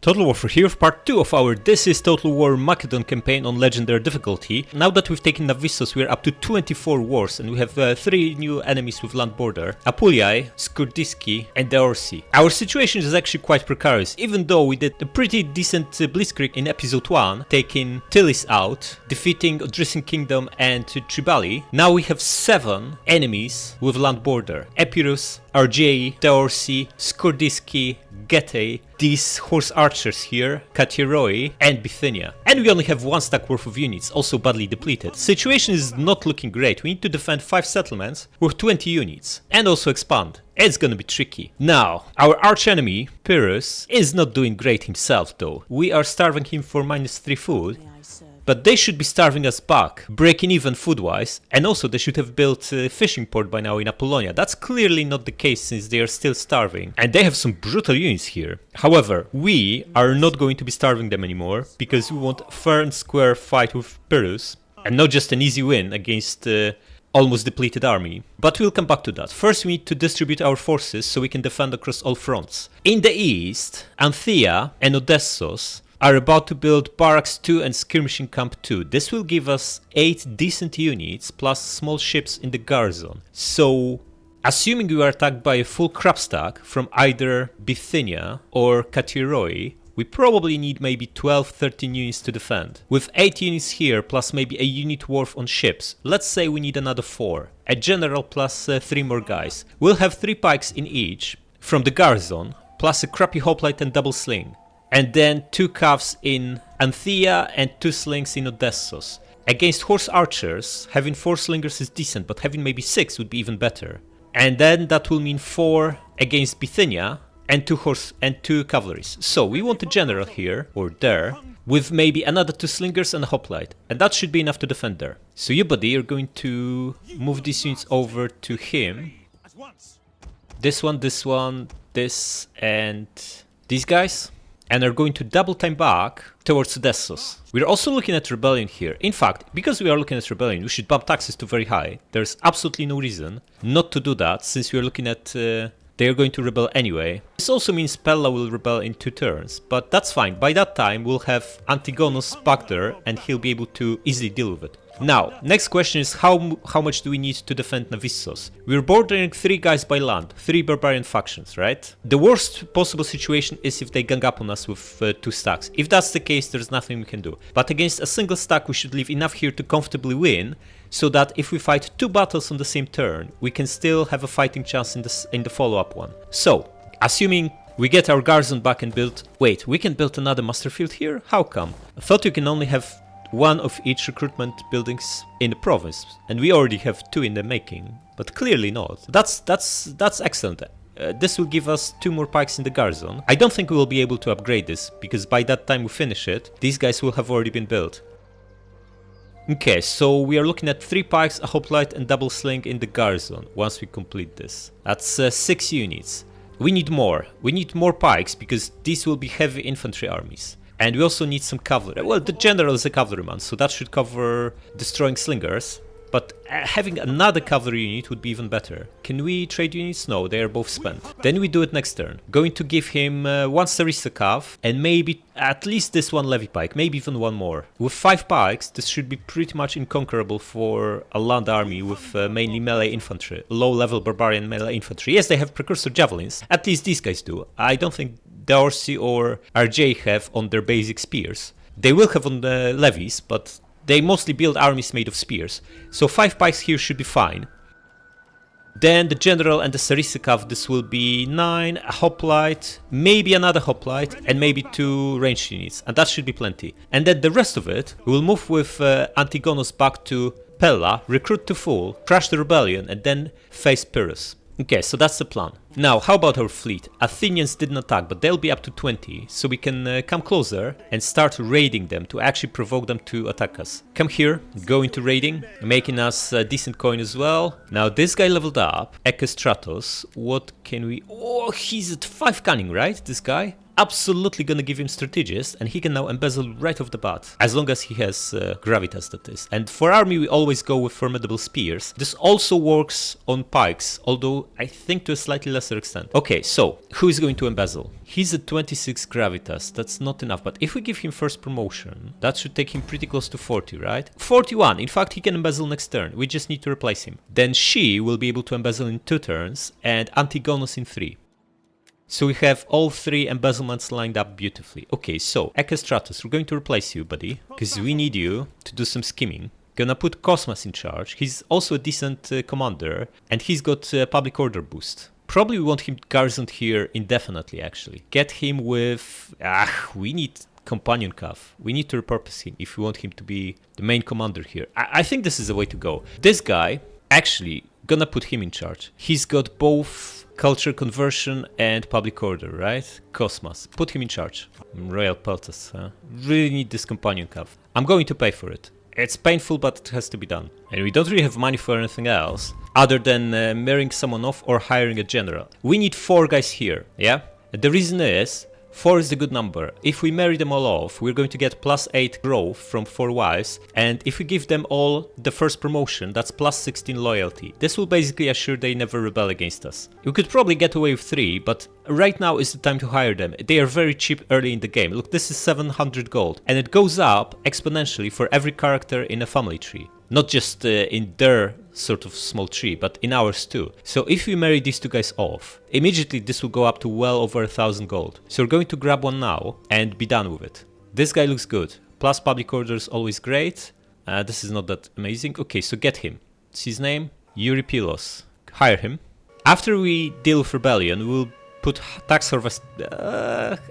Total War for here, part 2 of our This is Total War Macedon campaign on legendary difficulty. Now that we've taken Navissos, we're up to 24 wars and we have 3 new enemies with land border. Apuliae, Skurdiski and Deorsi. Our situation is actually quite precarious, even though we did a pretty decent blitzkrieg in episode 1, taking Tilis out, defeating Odrysian Kingdom and Tribali. Now we have 7 enemies with land border. Epirus, Argei, Deorsi, Skurdiski, Getae, these horse archers here, Katiroi and Bithynia. And we only have 1 stack worth of units, also badly depleted. Situation is not looking great. We need to defend 5 settlements with 20 units and also expand. It's gonna be tricky. Now, our archenemy, Pyrrhus, is not doing great himself though. We are starving him for -3 food. But they should be starving us back, breaking even food-wise, and also they should have built a fishing port by now in Apollonia. That's clearly not the case since they are still starving, and they have some brutal units here. However, we are not going to be starving them anymore, because we want a fair and square fight with Pyrrhus, and not just an easy win against almost depleted army. But we'll come back to that. First we need to distribute our forces so we can defend across all fronts. In the east, Antheia and Odessos are about to build Barracks 2 and Skirmishing Camp 2. This will give us 8 decent units plus small ships in the garrison. So, assuming we are attacked by a full crab stack from either Bithynia or Katiroi, we probably need maybe 12-13 units to defend. With 8 units here plus maybe a unit worth on ships, let's say we need another 4. A general plus 3 more guys. We'll have 3 pikes in each from the garrison, plus a crappy hoplite and double sling. And then 2 calves in Antheia and 2 slings in Odessos. Against horse archers, having 4 slingers is decent, but having maybe 6 would be even better. And then that will mean 4 against Bithynia and 2 cavalries. So we want a general here, or there, with maybe another 2 slingers and a hoplite. And that should be enough to defend there. So you, buddy, are going to move these units over to him. This one, this, and these guys. And are going to double time back towards Odessos. We're also looking at rebellion here. In fact, because we are looking at rebellion, we should bump taxes to very high. There's absolutely no reason not to do that, since we are looking at they are going to rebel anyway. This also means Pella will rebel in 2 turns, but that's fine. By that time we'll have Antigonos back there and he'll be able to easily deal with it. Now, next question is how much do we need to defend Navissos? We're bordering 3 guys by land, 3 barbarian factions, right? The worst possible situation is if they gang up on us with 2 stacks. If that's the case, there's nothing we can do. But against a single stack, we should leave enough here to comfortably win, so that if we fight 2 battles on the same turn, we can still have a fighting chance in the follow-up one. So, assuming we get our garrison back and build... Wait, we can build another master field here? How come? I thought you can only have 1 of each recruitment buildings in the province, and we already have 2 in the making, but clearly not. That's excellent. This will give us 2 more pikes in the garrison. I don't think we will be able to upgrade this, because by that time we finish it, these guys will have already been built. Okay, so we are looking at 3 pikes, a hoplite and double sling in the garrison once we complete this. That's 6 units. We need more. We need more pikes, because these will be heavy infantry armies. And we also need some cavalry. Well, the general is a cavalryman, so that should cover destroying slingers. But having another cavalry unit would be even better. Can we trade units? No, they are both spent. Then we do it next turn. Going to give him 1 Sarissa cav and maybe at least this 1 levy pike, maybe even 1 more. With 5 pikes, this should be pretty much inconquerable for a land army with mainly melee infantry. Low-level barbarian melee infantry. Yes, they have precursor javelins. At least these guys do. I don't think Deorsi or Argei have on their basic spears. They will have on the levies, but they mostly build armies made of spears. So 5 pikes here should be fine. Then the general and the Sarissa cav, this will be 9, a hoplite, maybe another hoplite, and maybe 2 ranged units. And that should be plenty. And then the rest of it, we'll move with Antigonos back to Pella, recruit to full, crush the rebellion, and then face Pyrrhus. Okay, so that's the plan. Now, how about our fleet? Athenians didn't attack, but they'll be up to 20, so we can come closer and start raiding them to actually provoke them to attack us. Come here, go into raiding, making us decent coin as well. Now, this guy leveled up, Ekestratos. What can we... Oh, he's at 5 cunning, right? This guy? absolutely gonna give him strategist, and he can now embezzle right off the bat, as long as he has gravitas, that is. And for army we always go with formidable spears. This also works on pikes, although I think to a slightly lesser extent. Okay, so who is going to embezzle? He's at 26 gravitas, that's not enough, but if we give him first promotion, that should take him pretty close to 40, right? 41, in fact he can embezzle next turn, we just need to replace him. Then she will be able to embezzle in 2 turns, and Antigonos in 3. So we have all 3 embezzlements lined up beautifully. Okay, so Ekestratus, we're going to replace you, buddy, because we need you to do some skimming. Gonna put Cosmas in charge. He's also a decent commander, and he's got public order boost. Probably we want him garrisoned here indefinitely, actually. Get him with... we need companion cav. We need to repurpose him if we want him to be the main commander here. I think this is the way to go. This guy, actually, gonna put him in charge. He's got both culture conversion and public order, right? Cosmas, put him in charge. Royal Peltas, huh? Really need this companion cav. I'm going to pay for it. It's painful, but it has to be done. And we don't really have money for anything else, other than marrying someone off or hiring a general. We need 4 guys here, yeah? And the reason is, 4 is a good number. If we marry them all off, we're going to get +8 growth from 4 wives, and if we give them all the first promotion, that's +16 loyalty. This will basically assure they never rebel against us. We could probably get away with 3, but right now is the time to hire them. They are very cheap early in the game. Look, this is 700 gold, and it goes up exponentially for every character in a family tree. Not just in their sort of small tree, but in ours too. So if we marry these 2 guys off, immediately this will go up to well over 1,000 gold. So we're going to grab one now and be done with it. This guy looks good. Plus public order is always great. This is not that amazing. Okay, so get him. What's his name? Euripilos. Hire him. After we deal with rebellion, we'll put tax harvest.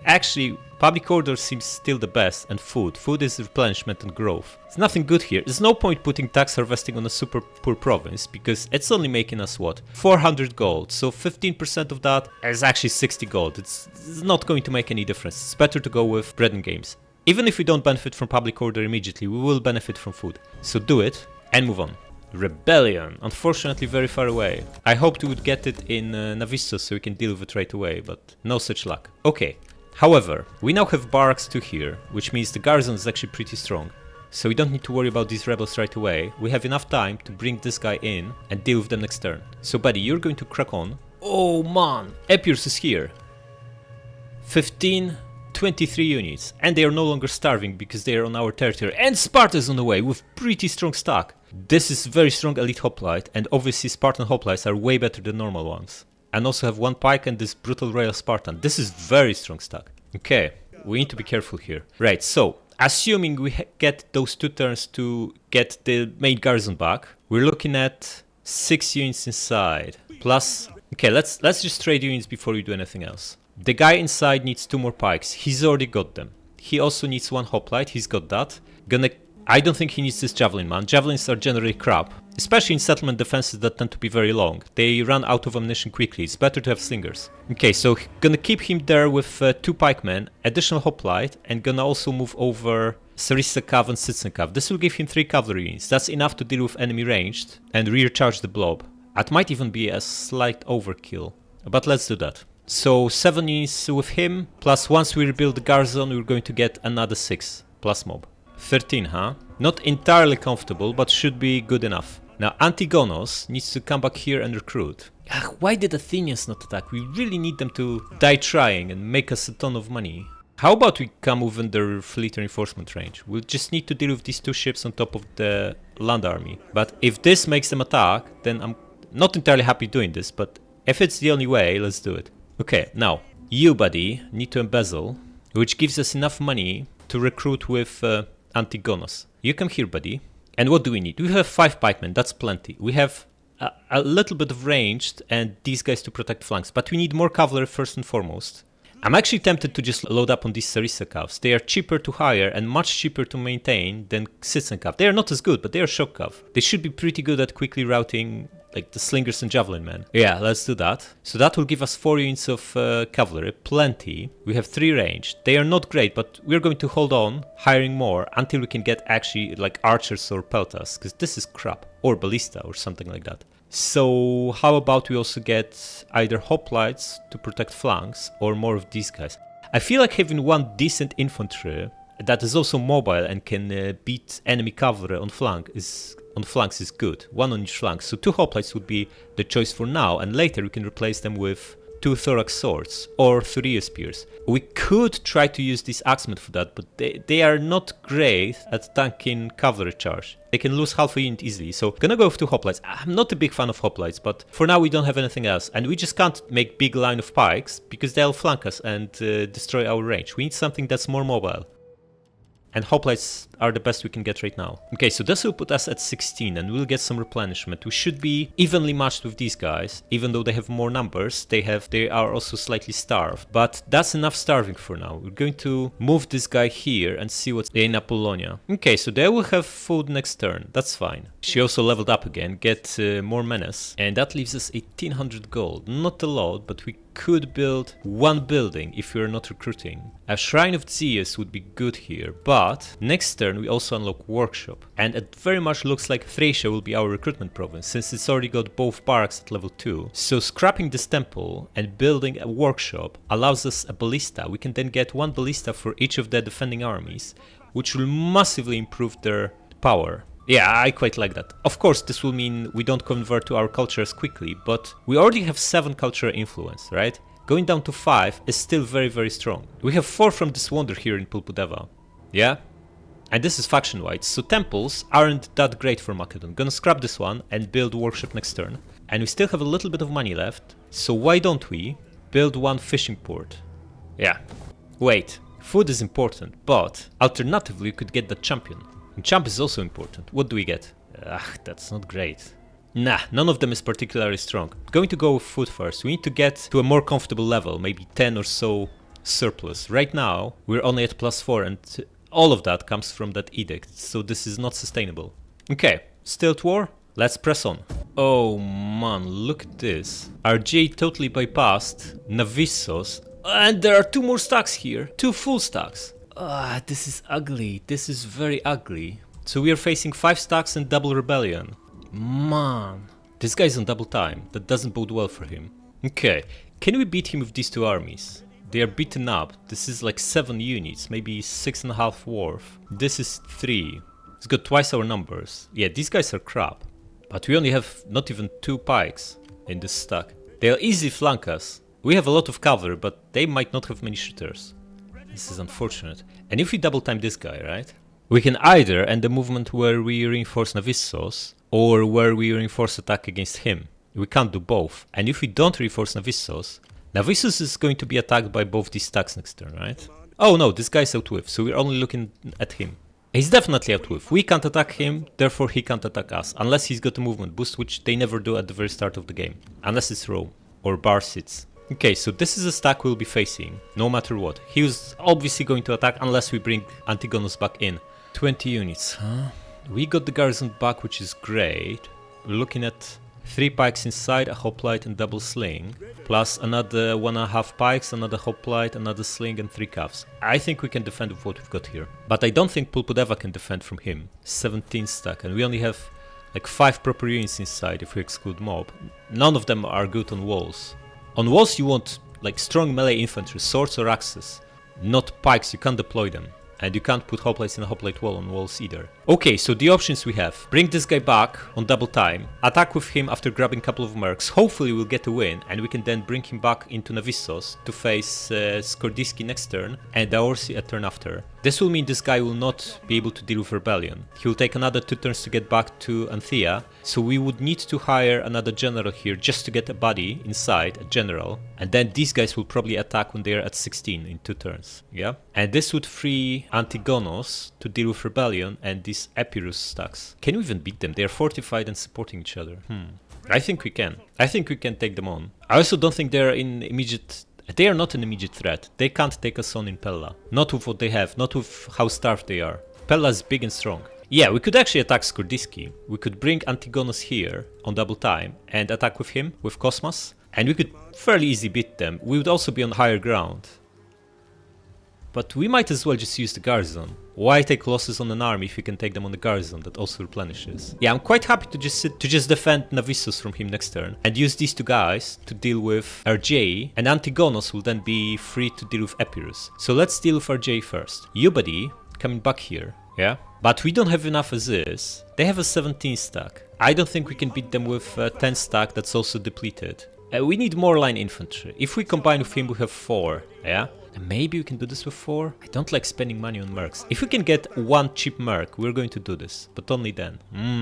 Actually, public order seems still the best, and food. Food is replenishment and growth. It's nothing good here. There's no point putting tax harvesting on a super poor province, because it's only making us what? 400 gold. So 15% of that is actually 60 gold. It's not going to make any difference. It's better to go with bread and games. Even if we don't benefit from public order immediately, we will benefit from food. So do it and move on. Rebellion, unfortunately very far away. I hoped we would get it in Navissos so we can deal with it right away, but no such luck. Okay, however, we now have barracks 2 here, which means the garrison is actually pretty strong. So we don't need to worry about these rebels right away. We have enough time to bring this guy in and deal with them next turn. So buddy, you're going to crack on. Oh man, Epirus is here. 15, 23 units, and they are no longer starving because they are on our territory. And Sparta is on the way with pretty strong stock. This is very strong elite hoplite, and obviously Spartan hoplites are way better than normal ones. And also have 1 pike and this brutal royal Spartan. This is very strong stock. Okay, we need to be careful here. Right, so assuming we get those 2 turns to get the main garrison back, we're looking at 6 units inside. Plus, okay, let's just trade units before we do anything else. The guy inside needs 2 more pikes. He's already got them. He also needs 1 hoplite. He's got that. I don't think he needs this javelin man. Javelins are generally crap, especially in settlement defenses that tend to be very long. They run out of ammunition quickly. It's better to have slingers. Okay, so gonna keep him there with 2 pikemen, additional hoplite, and gonna also move over Sarissa Cav and Citizen Cav. This will give him 3 cavalry units. That's enough to deal with enemy ranged and recharge the blob. That might even be a slight overkill, but let's do that. So 7 units with him, plus once we rebuild the garrison, we're going to get another 6 plus mob. 13, huh? Not entirely comfortable, but should be good enough. Now Antigonos needs to come back here and recruit. Why did Athenians not attack? We really need them to die trying and make us a ton of money. How about we come within their fleet reinforcement range? We'll just need to deal with these 2 ships on top of the land army. But if this makes them attack, then I'm not entirely happy doing this, but if it's the only way, let's do it. Okay, now, you buddy need to embezzle, which gives us enough money to recruit with Antigonos. You come here, buddy. And what do we need? We have 5 pikemen, that's plenty. We have a little bit of ranged and these guys to protect flanks, but we need more cavalry first and foremost. I'm actually tempted to just load up on these Sarissa Cavs. They are cheaper to hire and much cheaper to maintain than Citizen Cav. They are not as good, but they are shock cav. They should be pretty good at quickly routing like the slingers and javelin men. Yeah, let's do that. So that will give us 4 units of cavalry, plenty. We have 3 ranged. They are not great, but we're going to hold on, hiring more until we can get actually like archers or peltas, because this is crap. Or ballista or something like that. So how about we also get either hoplites to protect flanks or more of these guys. I feel like having one decent infantry that is also mobile and can beat enemy cover on flanks is good. One on each flank. So 2 hoplites would be the choice for now, and later we can replace them with 2 thorax swords or 3 spears. We could try to use these axemen for that, but they are not great at tanking cavalry charge. They can lose half a unit easily, so gonna go with 2 hoplites. I'm not a big fan of hoplites, but for now we don't have anything else, and we just can't make big line of pikes because they'll flank us and destroy our range. We need something that's more mobile. And hoplites are the best we can get right now. Okay, so this will put us at 16 and we'll get some replenishment. We should be evenly matched with these guys. Even though they have more numbers, they are also slightly starved. But that's enough starving for now. We're going to move this guy here and see what's in Apollonia. Okay, so they will have food next turn. That's fine. She also leveled up again, get more menace. And that leaves us 1800 gold. Not a lot, but we could build 1 building if we're not recruiting. A Shrine of Zeus would be good here, but next turn we also unlock Workshop, and it very much looks like Thracia will be our recruitment province since it's already got both barracks at level 2. So scrapping this temple and building a workshop allows us a ballista. We can then get 1 ballista for each of the defending armies, which will massively improve their power. Yeah, I quite like that. Of course, this will mean we don't convert to our culture as quickly, but we already have 7 cultural influence, right? Going down to 5 is still very, very strong. We have 4 from this wonder here in Pulpudeva. Yeah? And this is faction-wide, so temples aren't that great for Macedon. Gonna scrap this one and build workshop next turn. And we still have a little bit of money left, so why don't we build 1 fishing port? Yeah. Wait, food is important, but alternatively we could get the champion. And champ is also important. What do we get? That's not great. Nah, none of them is particularly strong. Going to go with food first. We need to get to a more comfortable level, maybe 10 or so surplus. Right now, we're only at +4 and all of that comes from that edict, so this is not sustainable. Okay, still at war? Let's press on. Oh man, look at this. RJ totally bypassed Navissos, and there are 2 more stacks here. 2 full stacks. This is ugly. This is very ugly. So we are facing 5 stacks and double rebellion. Man, this guy's on double time. That doesn't bode well for him. Okay, can we beat him with these 2 armies? They are beaten up. This is like 7 units, maybe 6.5 worth. This is 3. It's got twice our numbers. Yeah, these guys are crap. But we only have not even 2 pikes in this stack. They'll easily flank us. We have a lot of cover, but they might not have many shooters. This is unfortunate. And if we double time this guy, right? We can either end the movement where we reinforce Navissos or where we reinforce attack against him. We can't do both. And if we don't reinforce Navissos, Navissos is going to be attacked by both these stacks next turn, right? Oh no, this guy's outwith, so we're only looking at him. He's definitely outwith. We can't attack him, therefore he can't attack us. Unless he's got a movement boost, which they never do at the very start of the game. Unless it's Rome or Bar sits. Okay, so this is a stack we'll be facing, no matter what. He was obviously going to attack unless we bring Antigonos back in. 20 units, huh? We got the garrison back, which is great. We're looking at 3 pikes inside, a hoplite and double sling, plus another 1.5 pikes, another hoplite, another sling and 3 calves. I think we can defend with what we've got here. But I don't think Pulpudeva can defend from him. 17 stack, and we only have like 5 proper units inside if we exclude mob. None of them are good on walls. On walls you want like strong melee infantry, swords or axes, not pikes. You can't deploy them. And you can't put hoplites in a hoplite wall on walls either. Okay, so the options we have. Bring this guy back on double time, attack with him after grabbing a couple of mercs, hopefully we'll get a win, and we can then bring him back into Navissos to face Skordiski next turn, and Daorsi a turn after. This will mean this guy will not be able to deal with rebellion. He will take another 2 turns to get back to Antheia, so we would need to hire another general here just to get a body inside, a general, and then these guys will probably attack when they are at 16 in 2 turns, yeah? And this would free Antigonos to deal with rebellion and these Epirus stacks. Can we even beat them? They are fortified and supporting each other. I think we can. I think we can take them on. I also don't think they are in immediate... They are not an immediate threat. They can't take us on in Pella. Not with what they have, not with how starved they are. Pella is big and strong. Yeah, we could actually attack Skordiski. We could bring Antigonos here on double time and attack with him, with Cosmas. And we could fairly easily beat them. We would also be on higher ground. But we might as well just use the garrison. Why take losses on an army if you can take them on the garrison that also replenishes? Yeah, I'm quite happy to just defend Navissos from him next turn and use these two guys to deal with RJ, and Antigonos will then be free to deal with Epirus. So let's deal with RJ first. You, buddy, coming back here, yeah? But we don't have enough as is. They have a 17 stack. I don't think we can beat them with a 10 stack that's also depleted. We need more line infantry. If we combine with him, we have 4, yeah? And maybe we can do this with 4? I don't like spending money on mercs. If we can get 1 cheap merc, we're going to do this. But only then.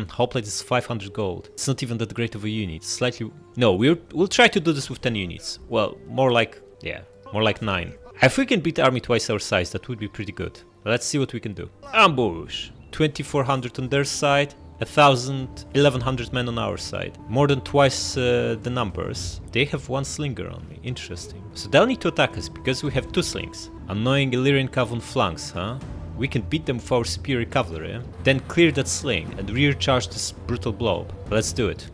Hoplite is 500 gold. It's not even that great of a unit. Slightly... No, we'll try to do this with 10 units. Well, more like... yeah, more like 9. If we can beat army twice our size, that would be pretty good. Let's see what we can do. Ambush! 2400 on their side. 1100 men on our side. More than twice the numbers. They have 1 slinger on me. Interesting. So they'll need to attack us because we have 2 slings. Annoying Illyrian cav on flanks, huh? We can beat them with our superior cavalry, then clear that sling and rear charge this brutal blob. Let's do it.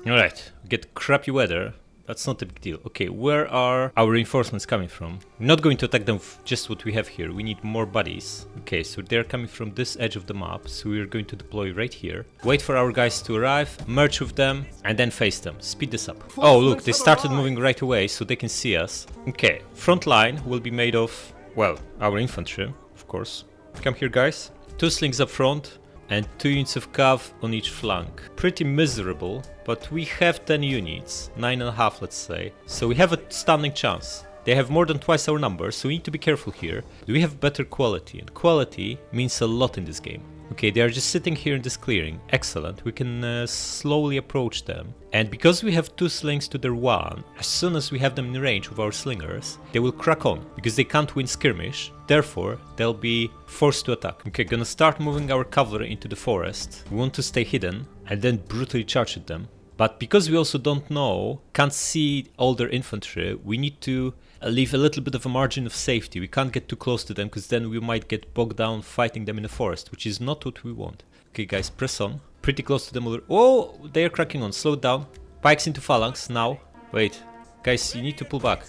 Alright, we get crappy weather. That's not a big deal. Okay, where are our reinforcements coming from? We're not going to attack them with just what we have here. We need more bodies. Okay, so they're coming from this edge of the map. So we're going to deploy right here. Wait for our guys to arrive, merge with them, and then face them. Speed this up. Oh, look, they started moving right away so they can see us. Okay, front line will be made of, well, our infantry, of course. Come here, guys. 2 slings up front and 2 units of cav on each flank. Pretty miserable, but we have 10 units, 9.5 let's say, so we have a standing chance. They have more than twice our numbers, so we need to be careful here. We have better quality, and quality means a lot in this game. Okay, they are just sitting here in this clearing. Excellent, we can slowly approach them. And because we have 2 slings to their 1, as soon as we have them in range with our slingers, they will crack on, because they can't win skirmish, therefore they'll be forced to attack. Okay, gonna start moving our cavalry into the forest. We want to stay hidden, and then brutally charge at them. But because we also don't know, can't see all their infantry, we need to leave a little bit of a margin of safety. We can't get too close to them, because then we might get bogged down fighting them in the forest, which is not what we want. Okay guys, press on. Pretty close to them already. Oh, they are cracking on. Slow down. Pikes into phalanx now. Wait, guys, you need to pull back.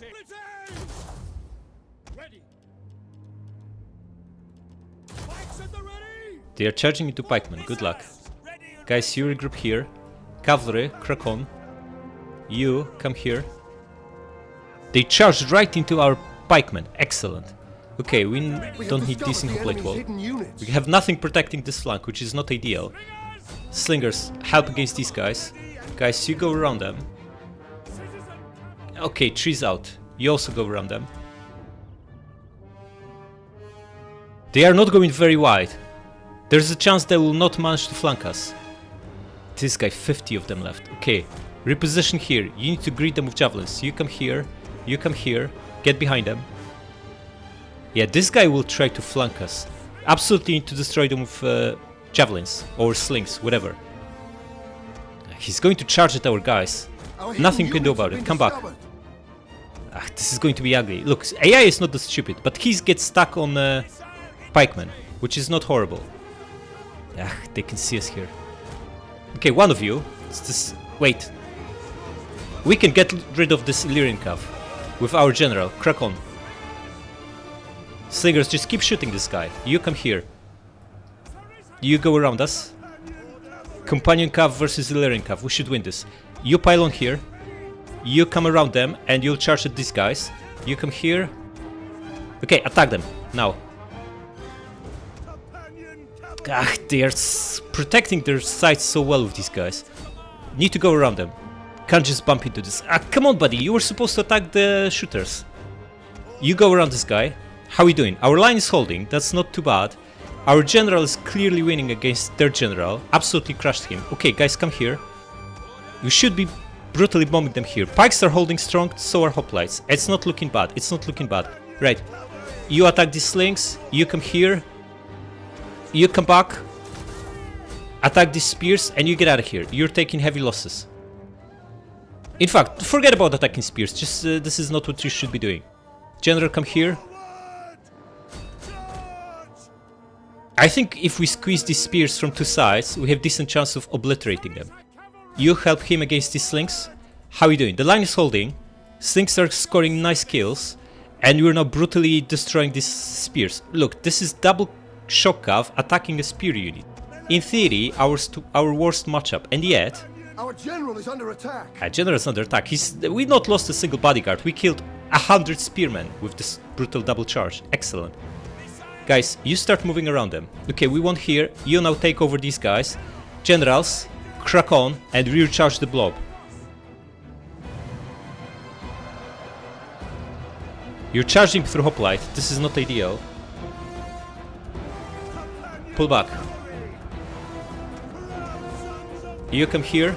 They are charging into pikemen. Good luck. Guys, you regroup here. Cavalry, crack on. You, come here. They charged right into our pikemen. Excellent. Okay, we don't need decent hoplite wall. We have nothing protecting this flank, which is not ideal. Slingers, help against these guys. Guys, you go around them. Okay, trees out. You also go around them. They are not going very wide. There's a chance they will not manage to flank us. This guy, 50 of them left. Okay, reposition here. You need to greet them with javelins. You come here. You come here. Get behind them. Yeah, this guy will try to flank us. Absolutely need to destroy them with javelins or slings, whatever. He's going to charge at our guys. Nothing you can do about it. Come back. This is going to be ugly. Look, AI is not that stupid, but he gets stuck on pikemen, which is not horrible. They can see us here. Okay, one of you. It's this. Wait. We can get rid of this Illyrian cav with our general. Crack on. Slingers, just keep shooting this guy. You come here. You go around us. Companion cav versus Illyrian cav. We should win this. You pile on here. You come around them and you'll charge at these guys. You come here. Okay, attack them. Now. They are protecting their sides so well with these guys. Need to go around them. Can't just bump into this. Come on, buddy. You were supposed to attack the shooters. You go around this guy. How are we doing? Our line is holding. That's not too bad. Our general is clearly winning against their general. Absolutely crushed him. Okay, guys, come here. You should be brutally bombing them here. Pikes are holding strong, so are hoplites. It's not looking bad. It's not looking bad. Right. You attack these slings. You come here. You come back. Attack these spears, and you get out of here. You're taking heavy losses. In fact, forget about attacking spears. Just this is not what you should be doing. General, come here. I think if we squeeze these spears from two sides, we have decent chance of obliterating them. You help him against these slings. How are you doing? The line is holding. Slings are scoring nice kills. And we're now brutally destroying these spears. Look, this is double shock cav attacking a spear unit. In theory, our worst matchup, and yet... Our general is under attack. Our general is under attack. We not lost a single bodyguard. We killed 100 spearmen with this brutal double charge. Excellent. Guys, you start moving around them. Okay, we want here. You now take over these guys. Generals, crack on and rear charge the blob. You're charging through hoplite. This is not ideal. Pull back. You come here.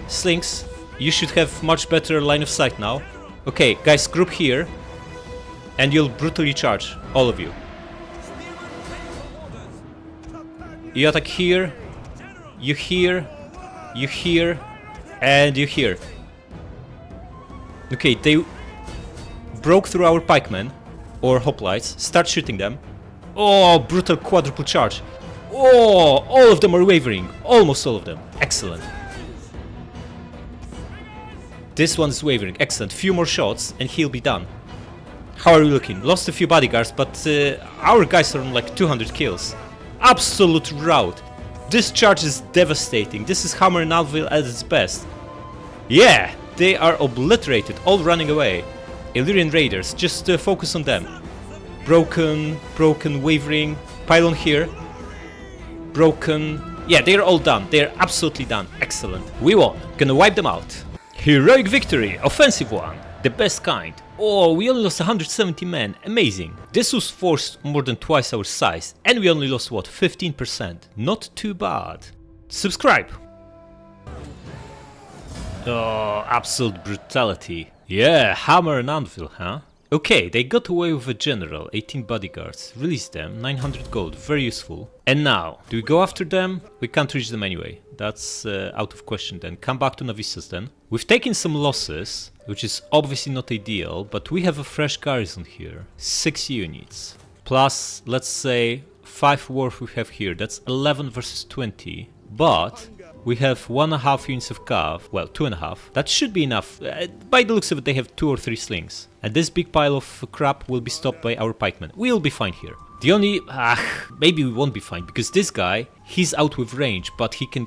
Slings, you should have much better line of sight now. Okay, guys, group here. And you'll brutally charge, all of you. You attack here. You here. You here. And you here. Okay, they broke through our pikemen. Or hoplites. Start shooting them. Oh, brutal quadruple charge. Oh, all of them are wavering. Almost all of them. Excellent. This one's wavering. Excellent. Few more shots and he'll be done. How are we looking? Lost a few bodyguards, but our guys are on like 200 kills. Absolute rout. This charge is devastating. This is Hammer and Anvil at its best. Yeah, they are obliterated, all running away. Illyrian raiders, just focus on them. Broken, wavering. Pylon here. Broken. Yeah, they're all done. They're absolutely done. Excellent. We won. Gonna wipe them out. Heroic victory. Offensive one. The best kind. Oh, we only lost 170 men. Amazing. This was forced more than twice our size. And we only lost, what, 15%? Not too bad. Subscribe. Oh, absolute brutality. Yeah, Hammer and Anvil, huh? Okay, they got away with a general, 18 bodyguards, release them, 900 gold, very useful. And now, do we go after them? We can't reach them anyway, that's out of question then. Come back to Navissos then. We've taken some losses, which is obviously not ideal, but we have a fresh garrison here, 6 units. Plus, let's say, 5 wharf we have here, that's 11 versus 20. But we have 1.5 units of cav, well 2.5, that should be enough. By the looks of it they have 2 or 3 slings. And this big pile of crap will be stopped by our pikemen. We'll be fine here. The only, maybe we won't be fine, because this guy, he's out with range, but he can,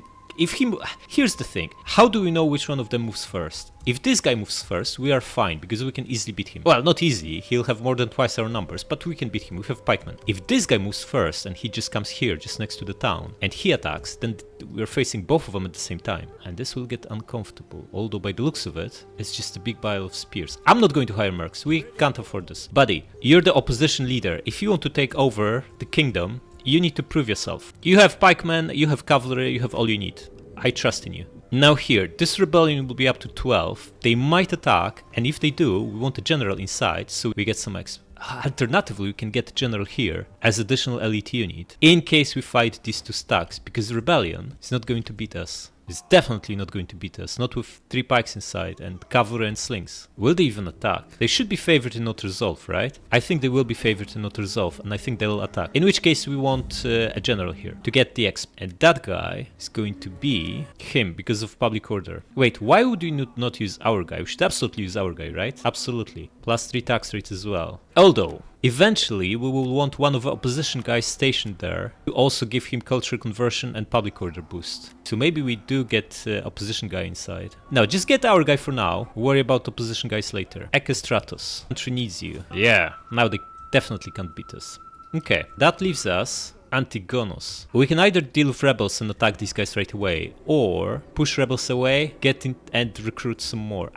here's the thing, how do we know which one of them moves first? If this guy moves first, we are fine, because we can easily beat him. Well, not easy, he'll have more than twice our numbers, but we can beat him, we have pikemen. If this guy moves first, and he just comes here, just next to the town, and he attacks, then we're facing both of them at the same time. And this will get uncomfortable, although by the looks of it, it's just a big pile of spears. I'm not going to hire mercs, we can't afford this. Buddy, you're the opposition leader, if you want to take over the kingdom, you need to prove yourself. You have pikemen, you have cavalry, you have all you need. I trust in you. Now here, this rebellion will be up to 12. They might attack, and if they do, we want a general inside, so we get some exp. Alternatively, we can get a general here as additional elite unit, in case we fight these 2 stacks, because the rebellion is not going to beat us. It's definitely not going to beat us, not with 3 pikes inside and cavalry and slings. Will they even attack? They should be favored in not resolve, right? I think they will be favored in not resolve, and I think they'll attack. In which case we want a general here to get the exp. And that guy is going to be him because of public order. Wait, why would we not use our guy? We should absolutely use our guy, right? Absolutely. Plus 3 tax rates as well. Although, eventually we will want one of the opposition guys stationed there to also give him cultural conversion and public order boost. So maybe we do get opposition guy inside. No, just get our guy for now. Worry about opposition guys later. Ekestratos. Country needs you. Yeah, now they definitely can't beat us. Okay, that leaves us Antigonos. We can either deal with rebels and attack these guys right away, or push rebels away, get in and recruit some more.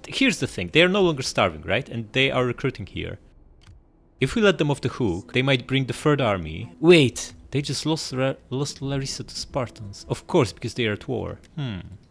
Here's the thing, they are no longer starving, right? And they are recruiting here. If we let them off the hook, they might bring the third army. Wait, they just lost Larissa to Spartans. Of course, because they are at war.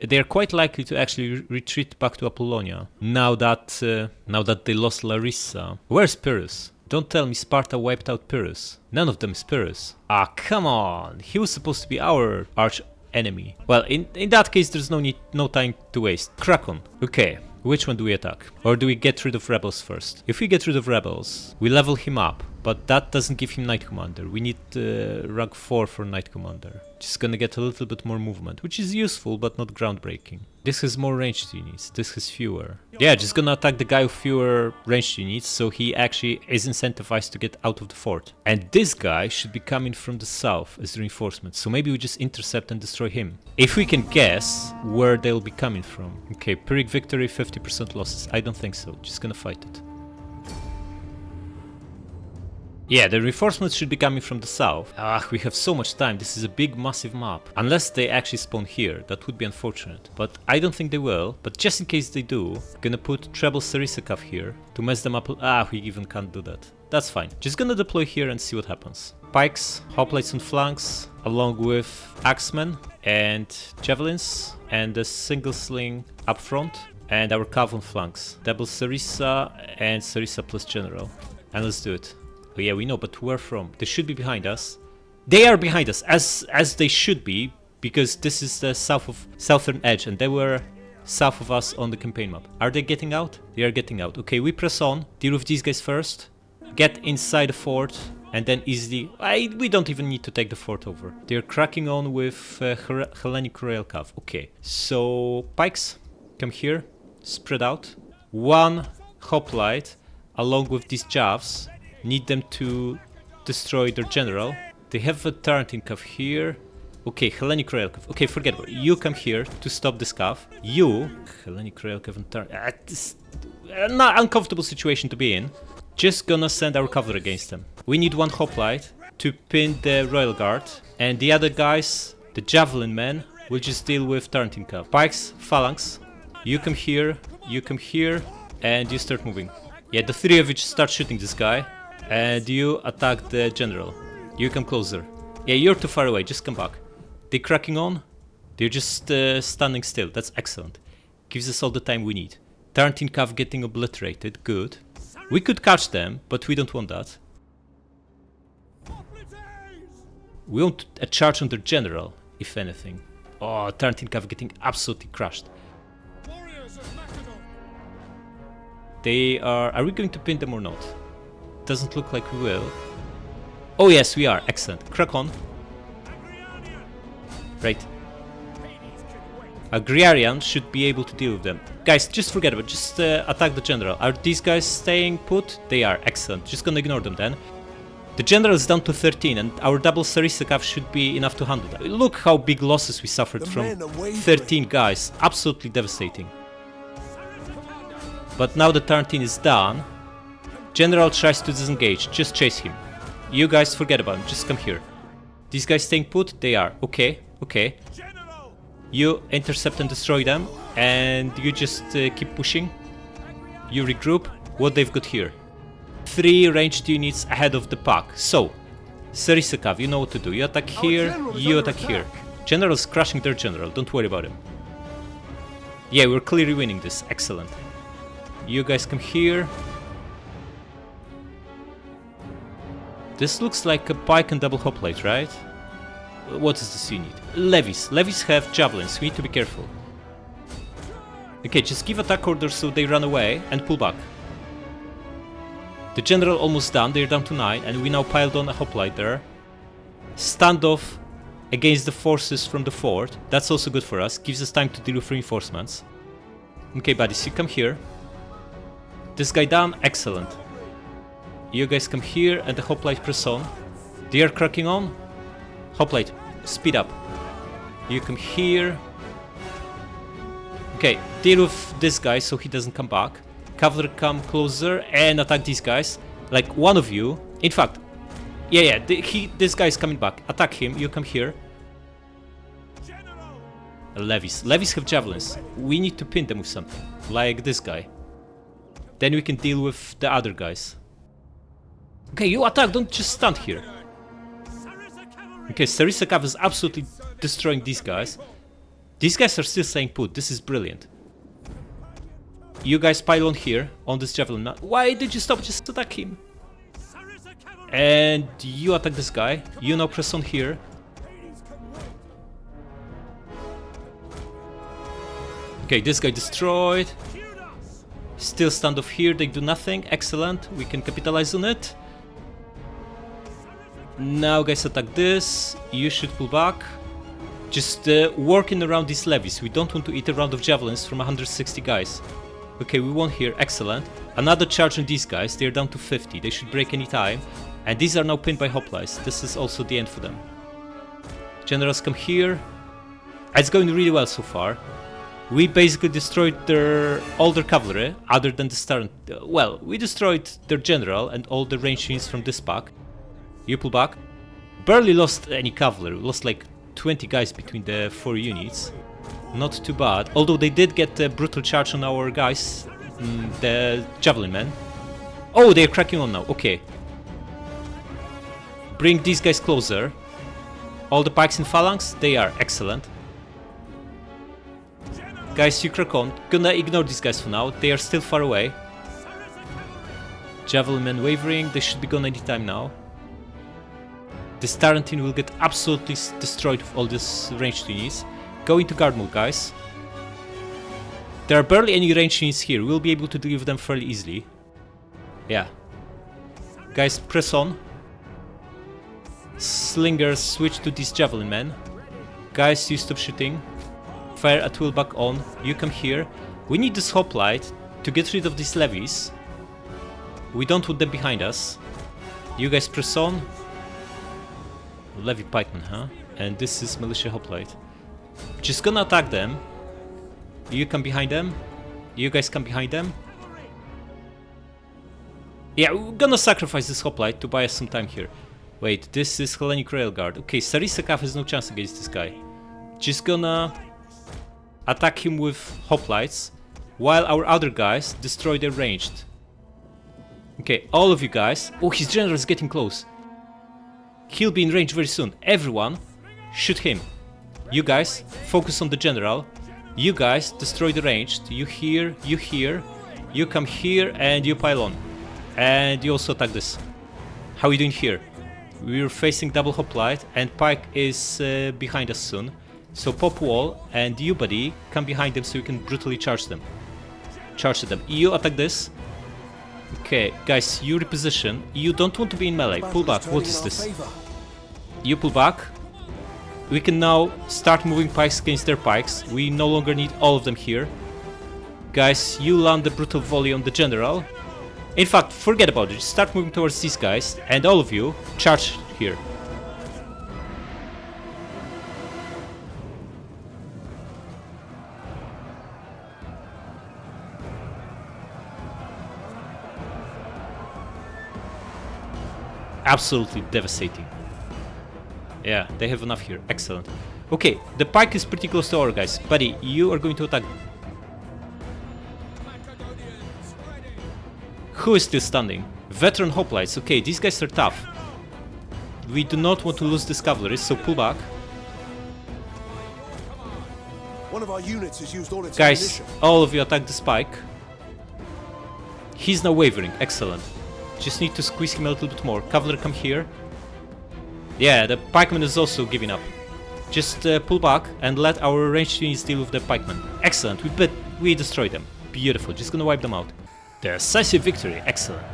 They are quite likely to actually retreat back to Apollonia. Now that they lost Larissa. Where's Pyrrhus? Don't tell me Sparta wiped out Pyrrhus. None of them is Pyrrhus. Ah, come on. He was supposed to be our arch enemy. Well, in that case, there's no time to waste. Crack on. Okay. Which one do we attack? Or do we get rid of rebels first? If we get rid of rebels, we level him up. But that doesn't give him Knight Commander. We need rank 4 for Knight Commander. Just gonna get a little bit more movement, which is useful but not groundbreaking. This has more ranged units, this has fewer. Yeah, just gonna attack the guy with fewer ranged units, so he actually is incentivized to get out of the fort. And this guy should be coming from the south as reinforcement, so maybe we just intercept and destroy him. If we can guess where they'll be coming from. Okay, Pyrrhic victory, 50% losses. I don't think so, just gonna fight it. Yeah, the reinforcements should be coming from the south. Ah, we have so much time, this is a big massive map. Unless they actually spawn here, that would be unfortunate. But I don't think they will, but just in case they do, gonna put treble Sarissa here to mess them up. Ah, we even can't do that. That's fine. Just gonna deploy here and see what happens. Pikes, hoplites on flanks, along with axemen and javelins, and a single sling up front, and our cav on flanks. Double Sarissa and Sarissa plus general. And let's do it. Oh yeah, we know, but where from? They should be behind us. They are behind us, as they should be, because this is the southern edge, and they were south of us on the campaign map. Are they getting out? They are getting out. Okay, we press on, deal with these guys first, get inside the fort, and then easily... we don't even need to take the fort over. They're cracking on with Hellenic Royal Cav. Okay, so pikes, come here, spread out. One hoplite, along with these javs. Need them to destroy their general. They have a Tarantin cav here. Okay, Hellenic Royal Cav. Okay, forget about it. You come here to stop this cav. You, Hellenic Royal Cav and Tarantin. This not uncomfortable situation to be in. Just gonna send our cavalry against them. We need one hoplite to pin the Royal Guard, and the other guys, the Javelin men, will just deal with Tarantin cav. Pikes, phalanx. You come here, and you start moving. Yeah, the three of you just start shooting this guy. And you attack the general. You come closer. Yeah, you're too far away, just come back. They're cracking on. They're just standing still, that's excellent. Gives us all the time we need. Tarantin cav getting obliterated, good. We could catch them, but we don't want that. We want a charge on their general, if anything. Oh, Tarantin cav getting absolutely crushed. They are we going to pin them or not? Doesn't look like we will. Oh yes, we are. Excellent. Crack on. Right. Agrarian should be able to deal with them. Guys, just forget about it. Just attack the general. Are these guys staying put? They are. Excellent. Just gonna ignore them then. The general is down to 13 and our double Sarissa cav should be enough to handle that. Look how big losses we suffered from 13 guys. Absolutely devastating. But now the Tarantin is done. General tries to disengage, just chase him. You guys forget about him, just come here. These guys staying put? They are. Okay, okay. You intercept and destroy them, and you just keep pushing. You regroup. What they've got here? 3 ranged units ahead of the pack. So, Sarissa cav, you know what to do. You attack here, you attack here. General's crushing their general, don't worry about him. Yeah, we're clearly winning this, excellent. You guys come here. This looks like a pike and double hoplite, right? What is this unit? Levies. Levies have javelins, we need to be careful. Okay, just give attack orders so they run away and pull back. The general almost done, they're down to 9, and we now piled on a hoplite there. Standoff against the forces from the fort, that's also good for us, gives us time to deal with reinforcements. Okay buddies, you come here. This guy down, excellent. You guys come here and the hoplite press on. They are cracking on. Hoplite, speed up. You come here. Okay, deal with this guy so he doesn't come back. Cavalry come closer and attack these guys. Like one of you. In fact, yeah, this guy is coming back. Attack him, you come here. Levies. Levies have javelins. We need to pin them with something. Like this guy. Then we can deal with the other guys. Okay, you attack, don't just stand here. Okay, Sarissa cav is absolutely destroying these guys. These guys are still staying put, this is brilliant. You guys pile on here, on this javelin. Why did you stop? Just attack him. And you attack this guy. You now press on here. Okay, this guy destroyed. Still standoff here, they do nothing. Excellent, we can capitalize on it. Now guys, attack this. You should pull back. Just working around these levies. We don't want to eat a round of javelins from 160 guys. Okay, we won here. Excellent. Another charge on these guys. They're down to 50. They should break any time. And these are now pinned by hoplites. This is also the end for them. Generals come here. It's going really well so far. We basically destroyed all their cavalry, other than the start. Well, we destroyed their general and all the ranged units from this pack. You pull back. Barely lost any cavalry. We lost like 20 guys between the 4 units. Not too bad. Although they did get a brutal charge on our guys, the javelin men. Oh, they're cracking on now. Okay. Bring these guys closer. All the pikes in phalanx, they are excellent. Guys, you crack on. Gonna ignore these guys for now. They are still far away. Javelin men wavering. They should be gone anytime now. This Tarantine will get absolutely destroyed with all these ranged units. Go into guard mode, guys. There are barely any ranged units here. We'll be able to deal with them fairly easily. Yeah. Guys, press on. Slingers switch to these javelin men. Guys, you stop shooting. Fire at will back on. You come here. We need this hoplite to get rid of these levies. We don't want them behind us. You guys press on. Levy pikemen, huh? And this is militia hoplite. Just gonna attack them. You come behind them. You guys come behind them. Yeah, we're gonna sacrifice this hoplite to buy us some time here. Wait, this is Hellenic Railguard. Okay, Sarisakaf has no chance against this guy. Just gonna attack him with hoplites while our other guys destroy their ranged. Okay, all of you guys. Oh, his general is getting close. He'll be in range very soon. Everyone, shoot him. You guys, focus on the general. You guys, destroy the ranged. You here, you here. You come here and you pile on. And you also attack this. How are we doing here? We're facing double hoplite and pike is behind us soon. So pop wall and you buddy come behind them so you can brutally charge them. Charge at them. You attack this. Okay, guys, you reposition. You don't want to be in melee. Pull back. What is this? You pull back. We can now start moving pikes against their pikes. We no longer need all of them here. Guys, you land the brutal volley on the general. In fact, forget about it. Just start moving towards these guys. And all of you, charge here. Absolutely devastating. Yeah, they have enough here. Excellent. Okay, the pike is pretty close to our guys. Buddy, you are going to attack. Who is still standing? Veteran hoplites. Okay, these guys are tough. We do not want to lose this cavalry, so pull back. One of our units has used all its Guys, ammunition. all of you attack this pike. He's now wavering. Excellent. Just need to squeeze him a little bit more. Cavalry, come here. Yeah, the pikeman is also giving up. Just pull back and let our ranged units deal with the pikemen. Excellent. We destroyed them. Beautiful. Just gonna wipe them out. Decisive victory. Excellent.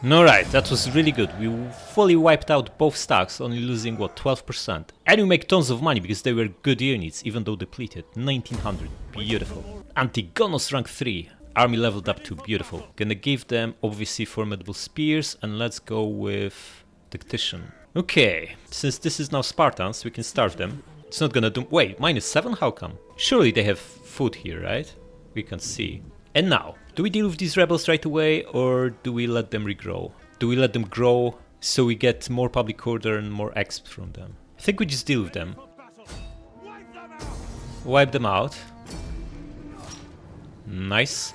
Alright, that was really good. We fully wiped out both stacks, only losing, what, 12%. And we make tons of money because they were good units, even though depleted. 1900. Beautiful. Antigonos rank 3. Army leveled up to beautiful. Gonna give them, obviously, formidable spears, and let's go with tactician. Okay, since this is now Spartans, we can starve them. It's not gonna do... Wait, -7? How come? Surely they have food here, right? We can see. And now, do we deal with these rebels right away, or do we let them regrow? Do we let them grow so we get more public order and more exp from them? I think we just deal with them. Wipe them out. Nice.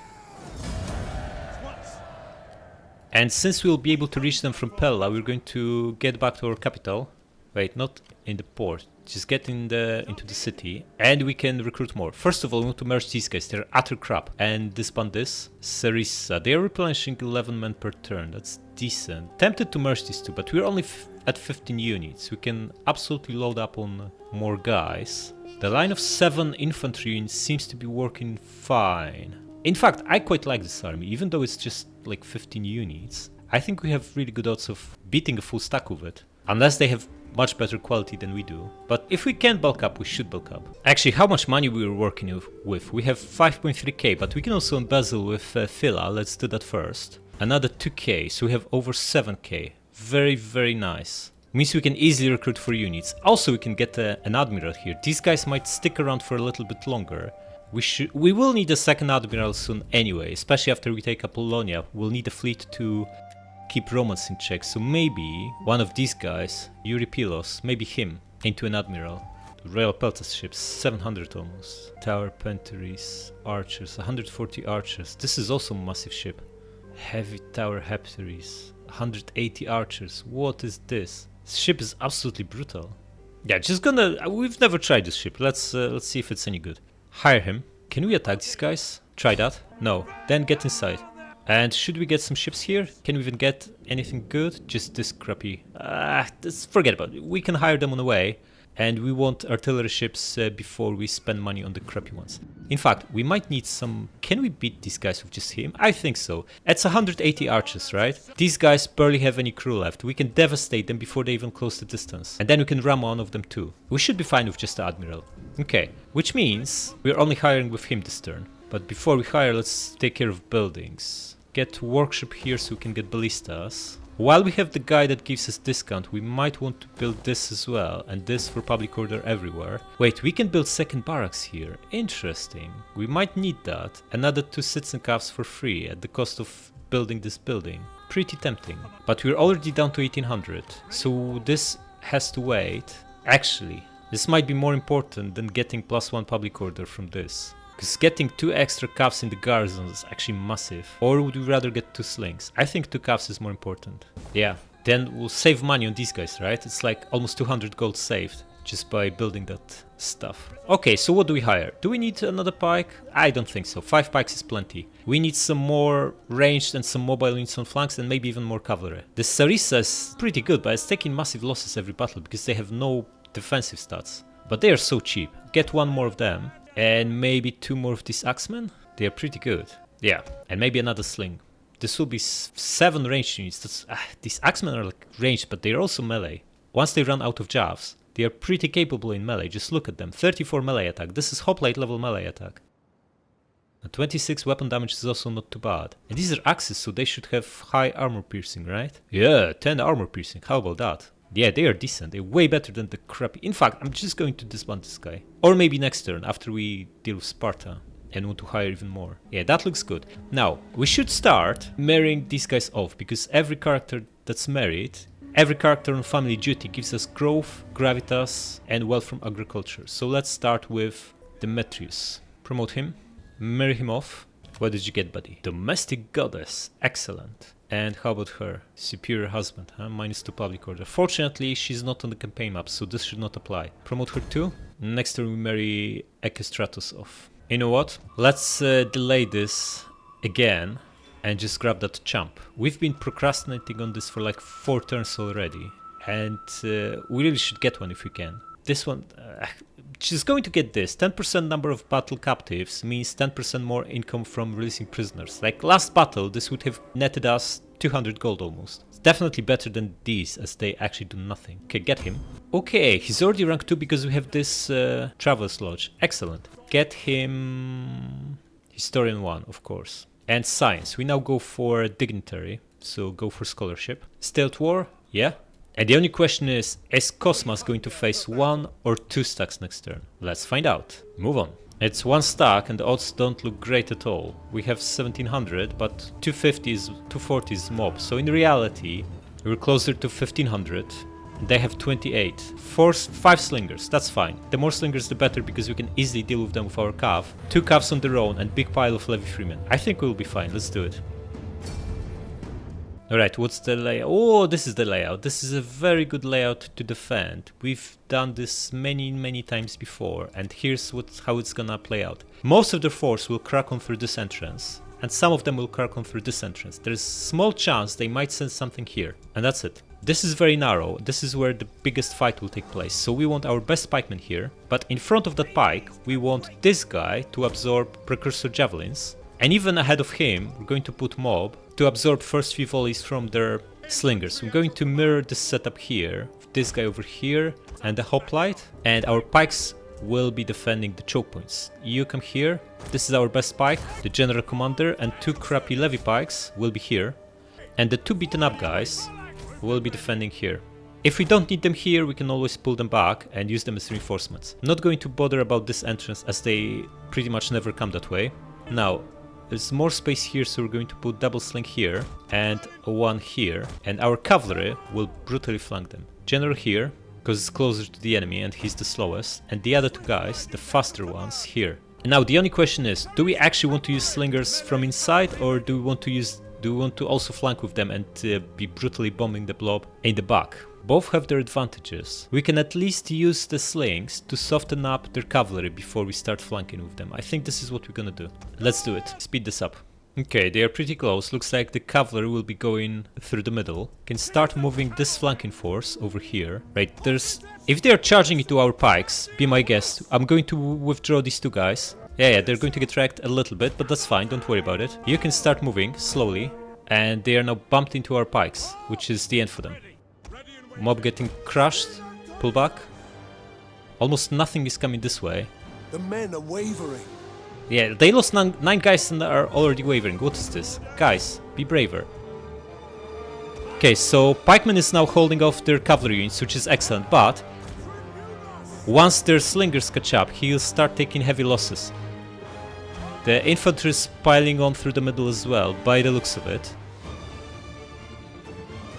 And since we'll be able to reach them from Pella, we're going to get back to our capital. Wait, not in the port. Just get into the city, and we can recruit more. First of all, we want to merge these guys. They're utter crap. And disband this. Sarissa. They are replenishing 11 men per turn. That's decent. Tempted to merge these two, but we're only at 15 units. We can absolutely load up on more guys. The line of 7 infantry units seems to be working fine. In fact, I quite like this army, even though it's just like 15 units. I think we have really good odds of beating a full stack with it. Unless they have much better quality than we do. But if we can bulk up, we should bulk up. Actually, how much money we were working with? We have 5.3k, but we can also embezzle with Phila. Let's do that first. Another 2k, so we have over 7k. Very, very nice. Means we can easily recruit for units. Also, we can get an admiral here. These guys might stick around for a little bit longer. We will need a second admiral soon anyway, especially after we take Apollonia. We'll need a fleet to keep Romans in check, so maybe one of these guys, Eurypilos, maybe him, into an admiral. Royal Peltas ships, 700 almost. Tower Penteries, archers, 140 archers. This is also a massive ship. Heavy Tower Hepteries, 180 archers. What is this? This ship is absolutely brutal. Yeah, just gonna... We've never tried this ship. Let's see if it's any good. Hire him. Can we attack these guys? Try that? No. Then get inside. And should we get some ships here? Can we even get anything good? Just this crappy... forget about it. We can hire them on the way. And we want artillery ships before we spend money on the crappy ones. In fact, we might need some... Can we beat these guys with just him? I think so. It's 180 archers, right? These guys barely have any crew left. We can devastate them before they even close the distance. And then we can ram one of them too. We should be fine with just the admiral. Okay, which means we're only hiring with him this turn. But before we hire, let's take care of buildings. Get workshop here so we can get ballistas. While we have the guy that gives us discount, we might want to build this as well, and this for public order everywhere. Wait, we can build second barracks here. Interesting. We might need that. Another 2 citizen calves for free at the cost of building this building. Pretty tempting. But we're already down to 1800, so this has to wait. Actually, this might be more important than getting +1 public order from this. Because getting 2 extra calves in the garrison is actually massive. Or would we rather get 2 slings? I think 2 calves is more important. Yeah, then we'll save money on these guys, right? It's like almost 200 gold saved just by building that stuff. Okay, so what do we hire? Do we need another pike? I don't think so. 5 pikes is plenty. We need some more ranged and some mobile units on flanks and maybe even more cavalry. The Sarissa is pretty good, but it's taking massive losses every battle because they have no defensive stats. But they are so cheap. Get 1 more of them. And maybe 2 more of these axemen? They are pretty good. Yeah, and maybe another sling. This will be 7 ranged units. These axemen are like ranged, but they're also melee. Once they run out of javs, they are pretty capable in melee. Just look at them. 34 melee attack. This is hoplite level melee attack. A 26 weapon damage is also not too bad. And these are axes, so they should have high armor piercing, right? Yeah, 10 armor piercing. How about that? Yeah, they are decent. They're way better than the crappy... In fact, I'm just going to disband this guy. Or maybe next turn, after we deal with Sparta and want to hire even more. Yeah, that looks good. Now, we should start marrying these guys off, because every character that's married, every character on family duty gives us growth, gravitas, and wealth from agriculture. So let's start with Demetrius. Promote him. Marry him off. What did you get, buddy? Domestic goddess. Excellent. And how about her? Superior husband, huh? -2 public order. Fortunately, she's not on the campaign map, so this should not apply. Promote her too. Next turn we marry Ekestratos off. You know what? Let's delay this again and just grab that champ. We've been procrastinating on this for like 4 turns already. And we really should get one if we can. This one... she's going to get this. 10% number of battle captives means 10% more income from releasing prisoners. Like last battle, this would have netted us 200 gold almost. It's definitely better than these, as they actually do nothing. Okay, get him. Okay, he's already rank 2 because we have this Travelers Lodge. Excellent. Get him... Historian 1, of course. And Science. We now go for Dignitary, so go for Scholarship. Stealth War? Yeah. And the only question is Cosmas going to face 1 or 2 stacks next turn? Let's find out. Move on. It's 1 stack and the odds don't look great at all. We have 1700, but 240 is mob. So in reality, we're closer to 1500. They have 28. 5 slingers, that's fine. The more slingers the better, because we can easily deal with them with our cav. 2 cavs on their own and big pile of levy freemen. I think we'll be fine, let's do it. Alright, what's the layout? Oh, this is the layout. This is a very good layout to defend. We've done this many times before, and here's how it's gonna play out. Most of their force will crack on through this entrance, and some of them will crack on through this entrance. There's small chance they might send something here, and that's it. This is very narrow. This is where the biggest fight will take place, so we want our best pikemen here, but in front of that pike, we want this guy to absorb precursor javelins, And even ahead of him, we're going to put mob to absorb first few volleys from their slingers. We're going to mirror this setup here, this guy over here, and the hoplite, and our pikes will be defending the choke points. You come here, this is our best pike, the general commander, and 2 crappy levy pikes will be here, and the 2 beaten up guys will be defending here. If we don't need them here, we can always pull them back and use them as reinforcements. I'm not going to bother about this entrance as they pretty much never come that way. Now, there's more space here, so we're going to put double sling here and 1 here, and our cavalry will brutally flank them. General here, because it's closer to the enemy and he's the slowest, and the other 2 guys, the faster ones, here. And now the only question is, do we actually want to use slingers from inside, or do we want to also flank with them and be brutally bombing the blob in the back? Both have their advantages. We can at least use the slings to soften up their cavalry before we start flanking with them. I think this is what we're gonna do. Let's do it. Speed this up. Okay, they are pretty close. Looks like the cavalry will be going through the middle. Can start moving this flanking force over here. Right, if they are charging into our pikes, be my guest. I'm going to withdraw these 2 guys. Yeah, they're going to get wrecked a little bit, but that's fine, don't worry about it. You can start moving slowly, and they are now bumped into our pikes, which is the end for them. Mob getting crushed, pull back. Almost nothing is coming this way. The men are wavering. Yeah, they lost 9 guys and are already wavering. What is this? Guys, be braver. Okay, so pikeman is now holding off their cavalry units, which is excellent, but once their slingers catch up, he'll start taking heavy losses. The infantry is piling on through the middle as well, by the looks of it.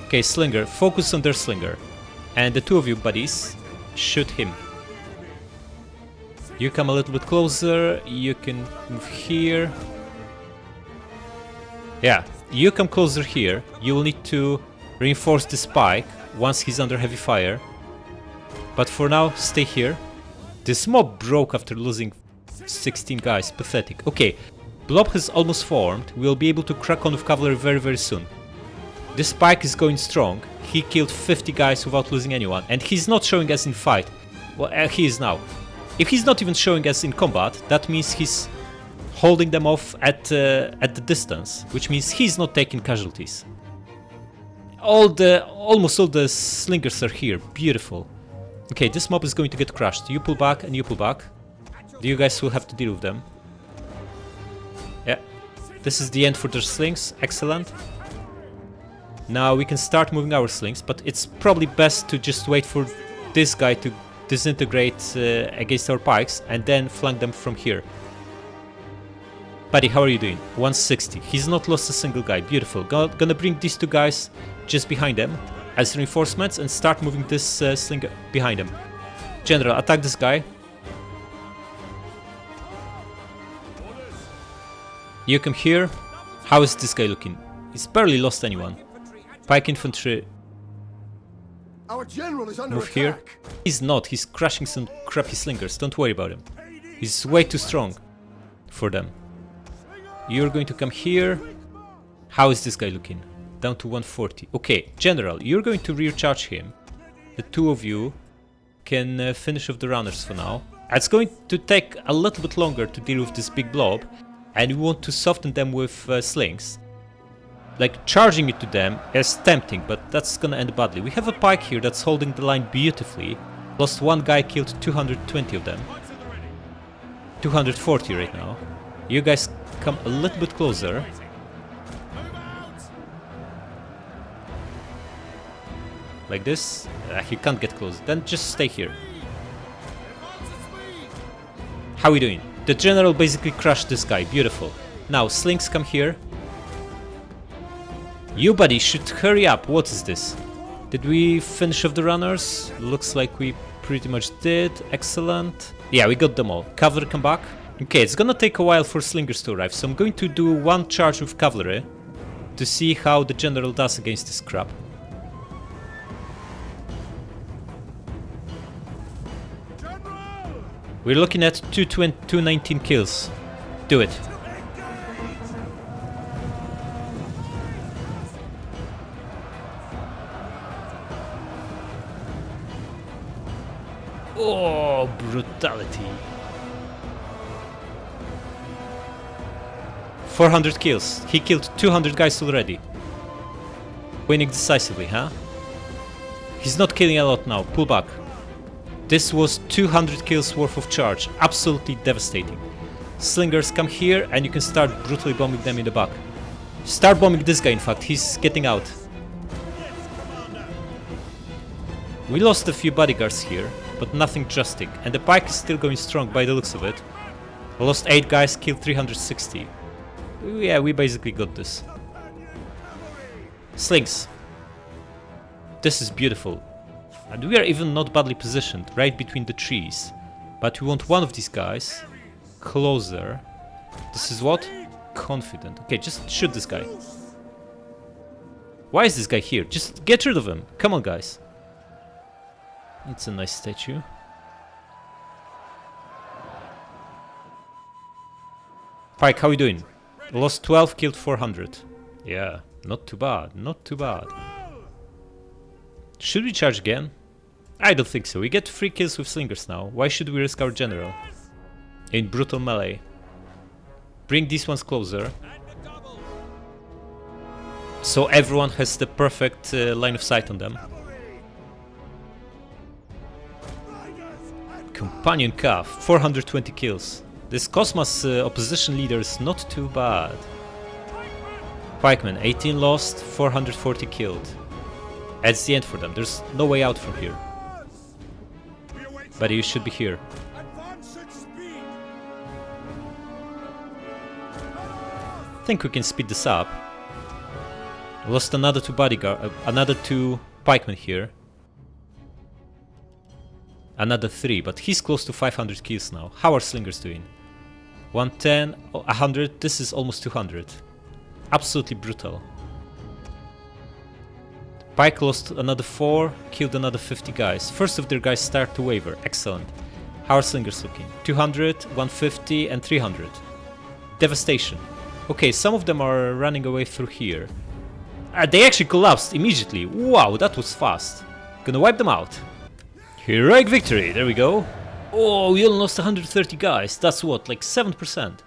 Okay, slinger, focus on their slinger. And the 2 of you buddies, shoot him. You come a little bit closer, you can move here. Yeah, you come closer here, you will need to reinforce this pike once he's under heavy fire. But for now, stay here. This mob broke after losing 16 guys, pathetic. Okay, blob has almost formed, we'll be able to crack on with cavalry very soon. This pike is going strong, he killed 50 guys without losing anyone, and he's not showing us in fight. Well, he is now. If he's not even showing us in combat, that means he's holding them off at the distance, which means he's not taking casualties. Almost all the slingers are here, beautiful. Okay, this mob is going to get crushed. You pull back and you pull back. You guys will have to deal with them. Yeah, this is the end for their slings, excellent. Now we can start moving our slings, but it's probably best to just wait for this guy to disintegrate against our pikes and then flank them from here. Buddy, how are you doing? 160. He's not lost a single guy. Beautiful. Gonna bring these 2 guys just behind them as reinforcements and start moving this slinger behind them. General, attack this guy. You come here. How is this guy looking? He's barely lost anyone. Pike infantry. Our general is under Move here. He's not. He's crushing some crappy slingers. Don't worry about him. He's way too strong for them. You're going to come here. How is this guy looking? Down to 140. Okay, general, you're going to rear charge him. The 2 of you can finish off the runners for now. It's going to take a little bit longer to deal with this big blob, and we want to soften them with slings. Like, charging it to them is tempting, but that's gonna end badly. We have a pike here that's holding the line beautifully. Lost 1 guy, killed 220 of them. 240 right now. You guys come a little bit closer. Like this. He can't get close. Then just stay here. How are we doing? The general basically crushed this guy. Beautiful. Now, slings come here. You buddy should hurry up. What is this? Did we finish off the runners? Looks like we pretty much did. Excellent. Yeah, we got them all. Cavalry come back. Okay, it's gonna take a while for slingers to arrive, so I'm going to do 1 charge with cavalry to see how the general does against this crap. We're looking at 219 kills. Do it. Oh, brutality. 400 kills. He killed 200 guys already. Winning decisively, huh? He's not killing a lot now. Pull back. This was 200 kills worth of charge. Absolutely devastating. Slingers, come here and you can start brutally bombing them in the back. Start bombing this guy, in fact. He's getting out. We lost a few bodyguards here, but nothing drastic. And the pike is still going strong by the looks of it. I lost 8 guys, killed 360. Yeah, we basically got this. Slings. This is beautiful. And we are even not badly positioned, right between the trees. But we want one of these guys closer. This is what? Confident. Okay, just shoot this guy. Why is this guy here? Just get rid of him. Come on, guys. It's a nice statue. Pike, how are you doing? Lost 12, killed 400. Yeah, not too bad, not too bad. Should we charge again? I don't think so. We get 3 kills with slingers now. Why should we risk our general? In brutal melee. Bring these ones closer. So everyone has the perfect line of sight on them. Companion Calf, 420 kills. This Cosmas opposition leader is not too bad. Pikemen, 18 lost, 440 killed. That's the end for them. There's no way out from here. But you should be here. I think we can speed this up. Lost another 2 bodyguard, another 2 pikemen here. Another 3, but he's close to 500 kills now. How are slingers doing? 110, 100, this is almost 200. Absolutely brutal. Pike lost another 4, killed another 50 guys. First of their guys start to waver. Excellent. How are slingers looking? 200, 150 and 300. Devastation. Okay, some of them are running away through here. They actually collapsed immediately. Wow, that was fast. Gonna wipe them out. Heroic victory, there we go. Oh, we only lost 130 guys. That's what, like 7%.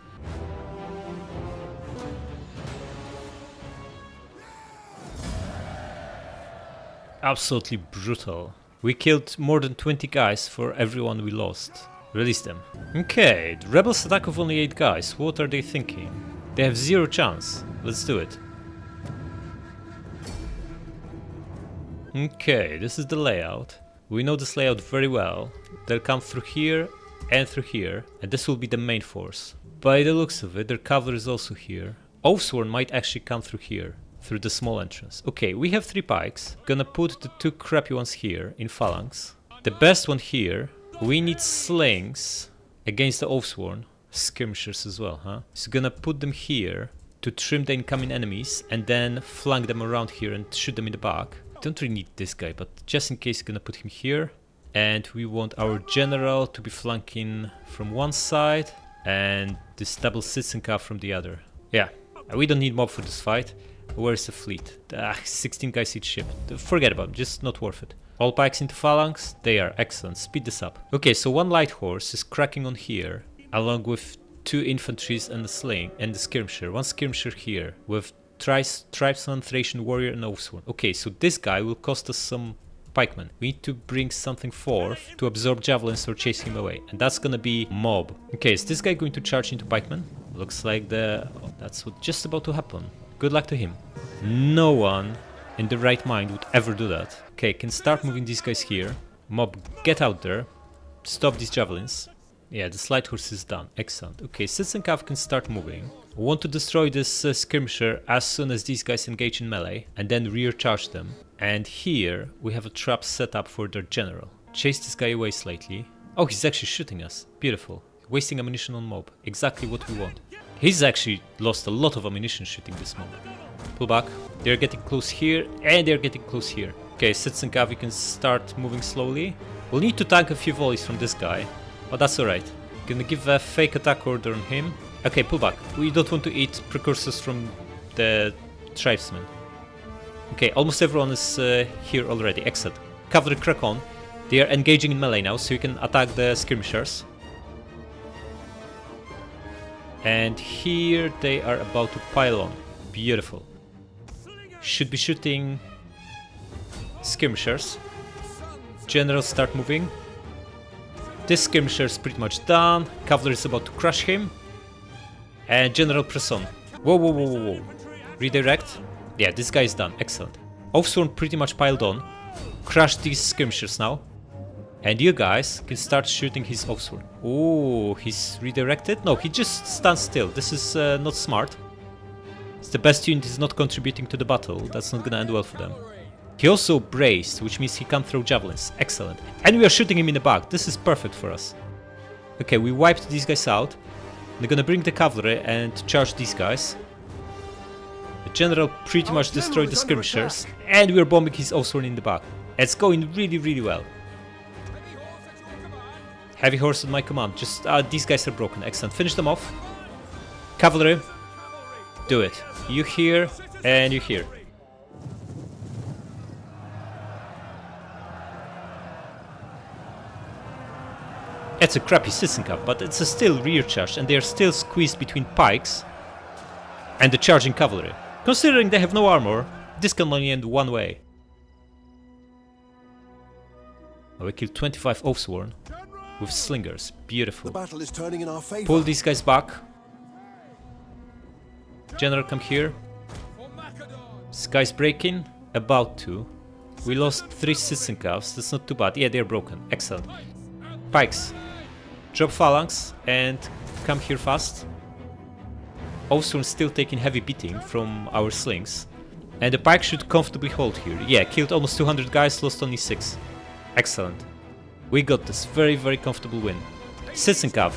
Absolutely brutal. We killed more than 20 guys for everyone we lost. Release them. Okay, the rebels attack with only 8 guys. What are they thinking? They have 0 chance. Let's do it. Okay, this is the layout. We know this layout very well. They'll come through here and through here, and this will be the main force. By the looks of it, their cavalry is also here. Oathsworn might actually come through here, through the small entrance. Okay, we have 3 pikes. Gonna put the 2 crappy ones here in phalanx. The best one here. We need slings against the Oathsworn. Skirmishers as well, huh? So gonna put them here to trim the incoming enemies and then flank them around here and shoot them in the back. Don't really need this guy, but just in case, gonna put him here. And we want our general to be flanking from one side and this double citizen from the other. Yeah, we don't need mob for this fight. Where's the fleet? 16 guys each ship. Forget about them, just not worth it. All pikes into phalanx, they are excellent. Speed this up. Okay, so 1 light horse is cracking on here, along with 2 infantries and a sling and the skirmisher. 1 skirmisher here with tribesman, Thracian warrior and Oathsworn. Okay, so this guy will cost us some pikemen. We need to bring something forth to absorb javelins or chase him away, and that's gonna be mob. Okay, is this guy going to charge into pikemen? Looks like that's what just about to happen. Good luck to him. No one in the right mind would ever do that. Okay, can start moving these guys here. Mob, get out there. Stop these javelins. Yeah, the light horse is done. Excellent. Okay, Citizen Cav can start moving. We want to destroy this skirmisher as soon as these guys engage in melee, and then rear charge them. And here we have a trap set up for their general. Chase this guy away slightly. Oh, he's actually shooting us. Beautiful. Wasting ammunition on mob. Exactly what we want. He's actually lost a lot of ammunition shooting this mob. Pull back. They're getting close here, and they're getting close here. Okay, Citizen Cav, we can start moving slowly. We'll need to tank a few volleys from this guy, but that's alright. Gonna give a fake attack order on him. Okay, pull back. We don't want to eat precursors from the tribesmen. Okay, almost everyone is here already. Excellent. Cavalry crack on. They are engaging in melee now, so you can attack the skirmishers. And here they are about to pile on. Beautiful. Should be shooting skirmishers. Generals start moving. This skirmisher is pretty much done. Cavalry is about to crush him. And General press on. Whoa, whoa, whoa, whoa, whoa. Redirect. Yeah, this guy is done. Excellent. Oathsworn pretty much piled on. Crush these skirmishers now. And you guys can start shooting his Oathsworn. Oh, he's redirected? No, he just stands still. This is not smart. It's the best unit is not contributing to the battle. That's not gonna end well for them. He also braced, which means he can't throw javelins. Excellent. And we are shooting him in the back. This is perfect for us. Okay, we wiped these guys out. They're gonna bring the cavalry and charge these guys. The general pretty much destroyed the skirmishers. And we are bombing his Oathsworn in the back. It's going really, really well. Heavy horse on my command. Just, these guys are broken. Excellent. Finish them off. Cavalry. Do it. You here, and you here. It's a crappy citizen cap, but it's a still rear charge, and they are still squeezed between pikes and the charging cavalry. Considering they have no armor, this can only end one way. Oh, we killed 25 Oathsworn with slingers. Beautiful. The battle is turning in our favor. Pull these guys back. General, come here. This guy's breaking. About to. We lost 3 citizen calves. That's not too bad. Yeah, they're broken. Excellent. Pikes. Drop phalanx and come here fast. Oathsworn still taking heavy beating from our slings. And the pike should comfortably hold here. Yeah, killed almost 200 guys, lost only 6. Excellent. We got this. Very, very comfortable win. Citizen Cav,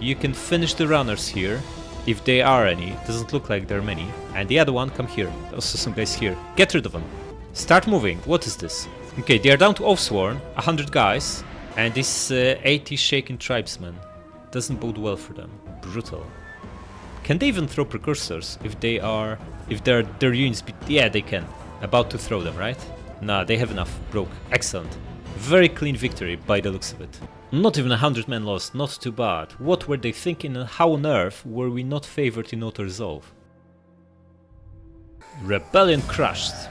you can finish the runners here, if there are any. Doesn't look like there are many. And the other one, come here. Also some guys here. Get rid of them. Start moving. What is this? Okay, they are down to Oathsworn. 100 guys. And this 80 shaken tribesmen. Doesn't bode well for them. Brutal. Can they even throw precursors if their units? Yeah, they can. About to throw them, right? Nah, they have enough. Broke. Excellent. Very clean victory by the looks of it. Not even 100 men lost. Not too bad. What were they thinking, and how on earth were we not favored in auto-resolve? Rebellion crushed.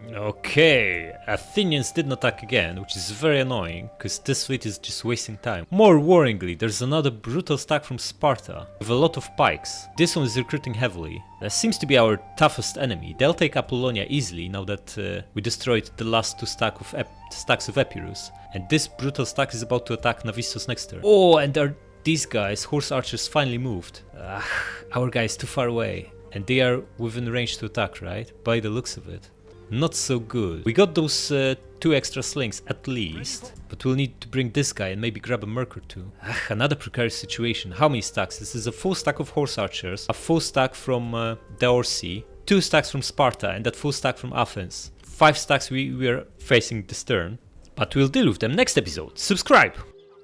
Okay, Athenians didn't attack again, which is very annoying, because this fleet is just wasting time. More worryingly, there's another brutal stack from Sparta, with a lot of pikes. This one is recruiting heavily. That seems to be our toughest enemy. They'll take Apollonia easily, now that we destroyed the last 2 stacks of Epirus. And this brutal stack is about to attack Navissos next turn. Oh, and are these guys, horse archers, finally moved. Our guy is too far away. And they are within range to attack, right? By the looks of it. Not so good. We got those 2 extra slings at least, but we'll need to bring this guy and maybe grab a merc or 2. Another precarious situation. How many stacks? This is a full stack of horse archers, a full stack from the Orsi, 2 stacks from Sparta, and that full stack from Athens. 5 stacks we are facing this turn, but we'll deal with them next episode. Subscribe!